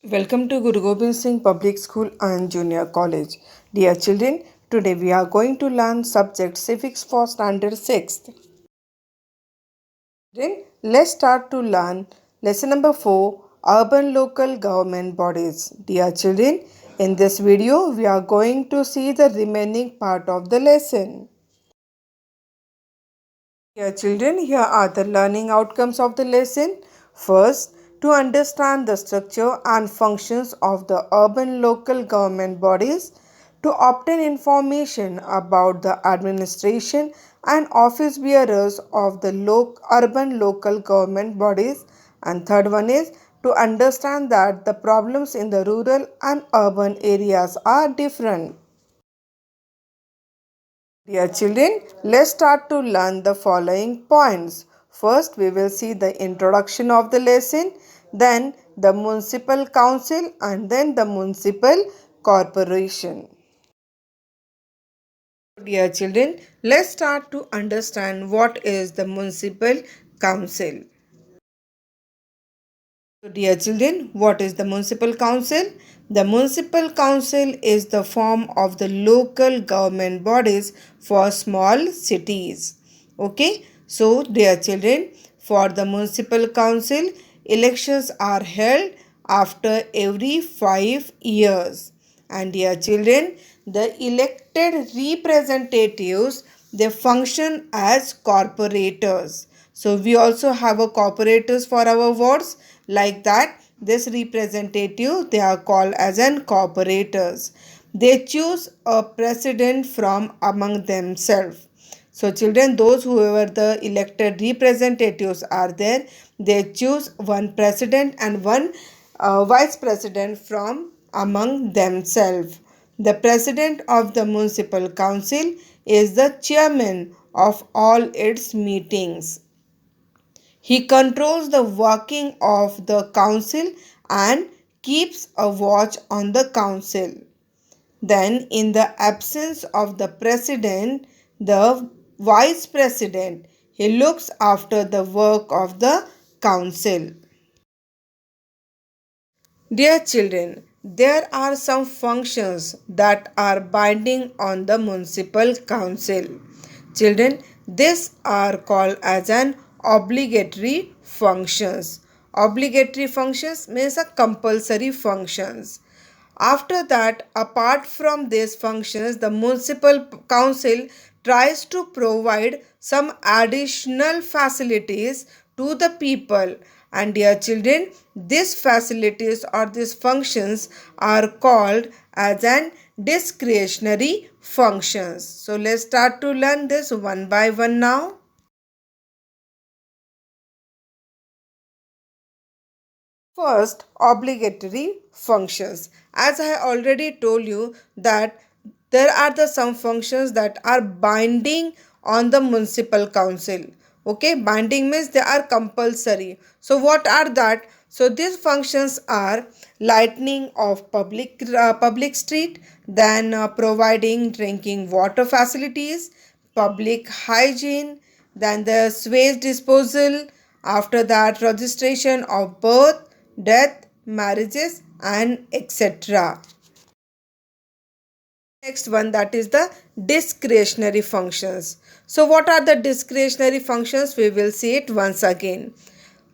Welcome to Guru Gobind Singh Public School and Junior College. Dear children, today we are going to learn subject civics for standard 6th. Then let's start to learn lesson number 4, urban local government bodies. Dear children, in this video we are going to see the remaining part of the lesson. Dear children, here are the learning outcomes of the lesson. First, to understand the structure and functions of the urban local government bodies, to obtain information about the administration and office bearers of the urban local government bodies, and third one is to understand that the problems in the rural and urban areas are different. Dear children, let's start to learn the following points. First, we will see the introduction of the lesson, then the municipal council, and then the municipal corporation. Dear children, let's start to understand what is the municipal council. So, dear children, what is the municipal council? The municipal council is the form of the local government bodies for small cities. Okay, so dear children, for the municipal council, elections are held after every 5 years. And dear children, the elected representatives, they function as corporators. So we also have a corporators for our wards. Like that, this representative, they are called as an corporators. They choose a president from among themselves. So children, those whoever the elected representatives are there, they choose one president and one vice president from among themselves. The president of the municipal council is the chairman of all its meetings. He controls the working of the council and keeps a watch on the council. Then, in the absence of the president, the vice president, he looks after the work of the council. Dear children, there are some functions that are binding on the municipal council. Children, these are called as an obligatory functions. Obligatory functions means a compulsory functions. After that, apart from these functions, the municipal council tries to provide some additional facilities to the people. And dear children, these facilities or these functions are called as an discretionary functions. So let's start to learn this one by one now. First, obligatory functions. As I already told you that there are some functions that are binding on the municipal council. Okay, binding means they are compulsory. So what are that? So these functions are lightening of public street, then providing drinking water facilities, public hygiene, then the sewage disposal, after that registration of birth, death, marriages, and etc. Next one, that is the discretionary functions. So what are the discretionary functions? We will see it once again.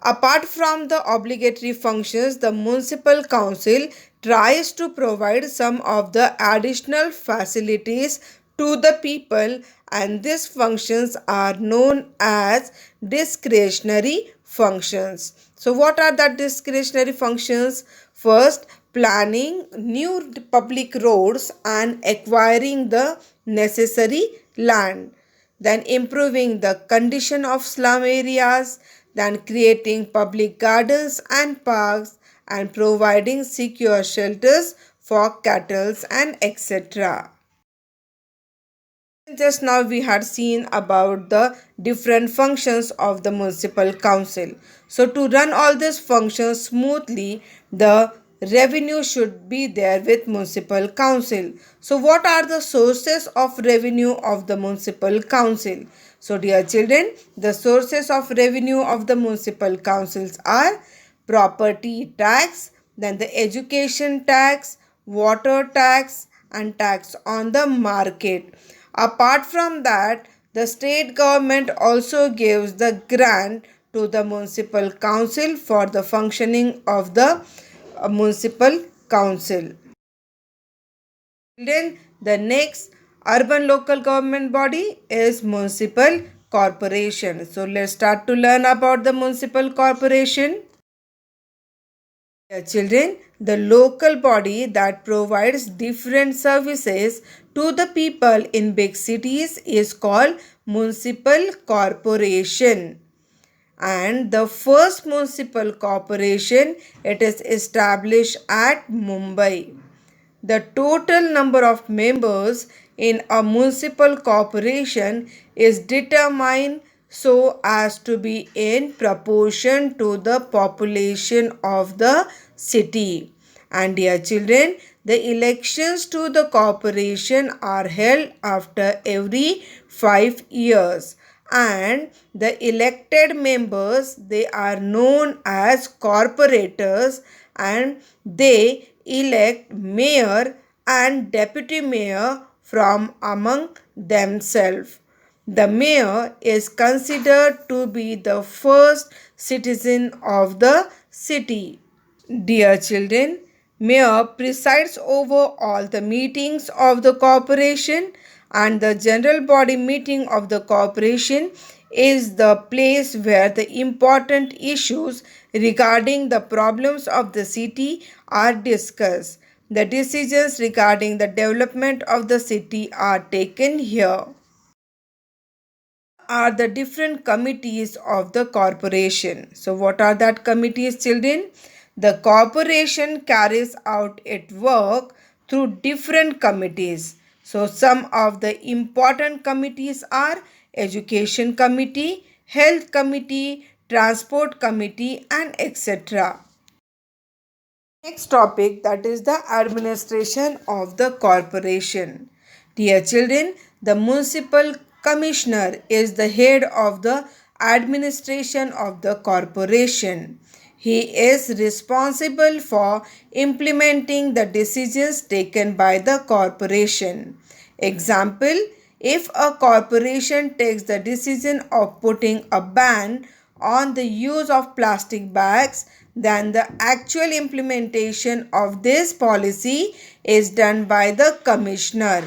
Apart from the obligatory functions, the municipal council tries to provide some of the additional facilities to the people, and these functions are known as discretionary functions. So what are the discretionary functions? First, planning new public roads and acquiring the necessary land, then improving the condition of slum areas, then creating public gardens and parks, and providing secure shelters for cattle and etc. Just now we had seen about the different functions of the municipal council. So to run all these functions smoothly, the revenue should be there with municipal council. So what are the sources of revenue of the municipal council? So dear children, the sources of revenue of the municipal councils are property tax, then the education tax, water tax, and tax on the market. Apart from that, the state government also gives the grant to the municipal council for the functioning of the municipal council. Then the next urban local government body is municipal corporation. So let's start to learn about the municipal corporation. Dear children, the local body that provides different services to the people in big cities is called municipal corporation. And the first municipal corporation, it is established at Mumbai. The total number of members in a municipal corporation is determined so as to be in proportion to the population of the city. And dear children, the elections to the corporation are held after every 5 years, and the elected members, they are known as corporators, and they elect mayor and deputy mayor from among themselves. The mayor is considered to be the first citizen of the city. Dear children, mayor presides over all the meetings of the corporation, and the general body meeting of the corporation is the place where the important issues regarding the problems of the city are discussed. The decisions regarding the development of the city are taken here. Are the different committees of the corporation. So what are that committees, children? The corporation carries out its work through different committees. So some of the important committees are education committee, health committee, transport committee, and etc. Next topic, that is the administration of the corporation. Dear children, the municipal commissioner is the head of the administration of the corporation. He is responsible for implementing the decisions taken by the corporation. Example, if a corporation takes the decision of putting a ban on the use of plastic bags, then the actual implementation of this policy is done by the commissioner.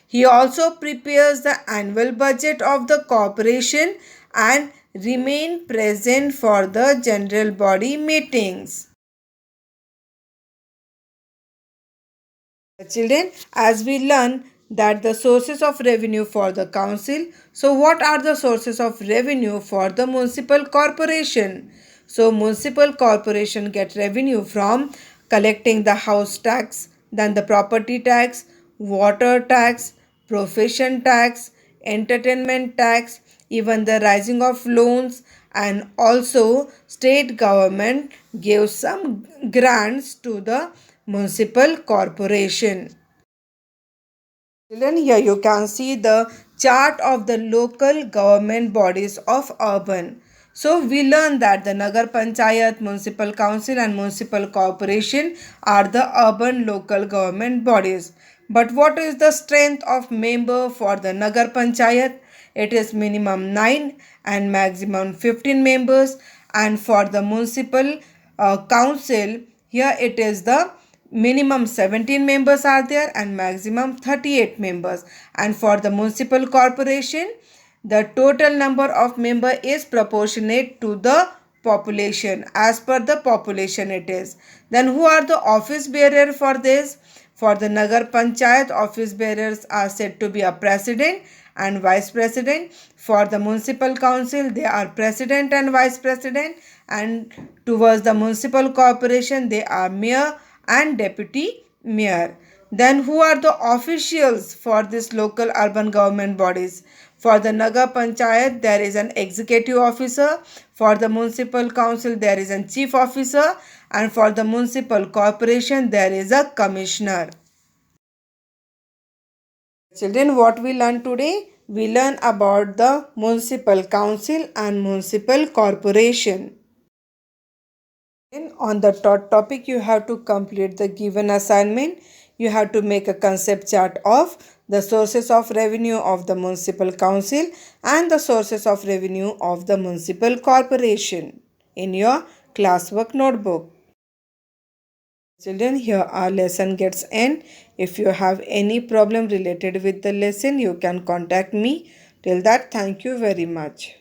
He also prepares the annual budget of the corporation and remain present for the general body meetings. Children, as we learn that the sources of revenue for the council, so what are the sources of revenue for the municipal corporation? So municipal corporation get revenue from collecting the house tax, then the property tax, water tax, profession tax, entertainment tax, even the rising of loans, and also state government gives some grants to the municipal corporation. Children, here you can see the chart of the local government bodies of urban. So we learn that the Nagar Panchayat, Municipal Council and Municipal Corporation are the urban local government bodies. But what is the strength of member for the Nagar Panchayat? It is minimum 9 and maximum 15 members, and for the municipal council, here it is the minimum 17 members are there and maximum 38 members, and for the municipal corporation the total number of member is proportionate to the population, as per the population it is. Then who are the office bearer for this? For the Nagar Panchayat, office bearers are said to be a president and vice president. For the municipal council, they are president and vice president, and towards the municipal corporation they are mayor and deputy mayor. Then who are the officials for this local urban government bodies? For the Nagar Panchayat, there is an executive officer. For the municipal council, there is a chief officer. And for the municipal corporation, there is a commissioner. Children, what we learn today? We learn about the municipal council and municipal corporation. Then on the topic, you have to complete the given assignment. You have to make a concept chart of the sources of revenue of the municipal council and the sources of revenue of the municipal corporation in your classwork notebook. Children, here our lesson gets end. If you have any problem related with the lesson, you can contact me. Till that, thank you very much.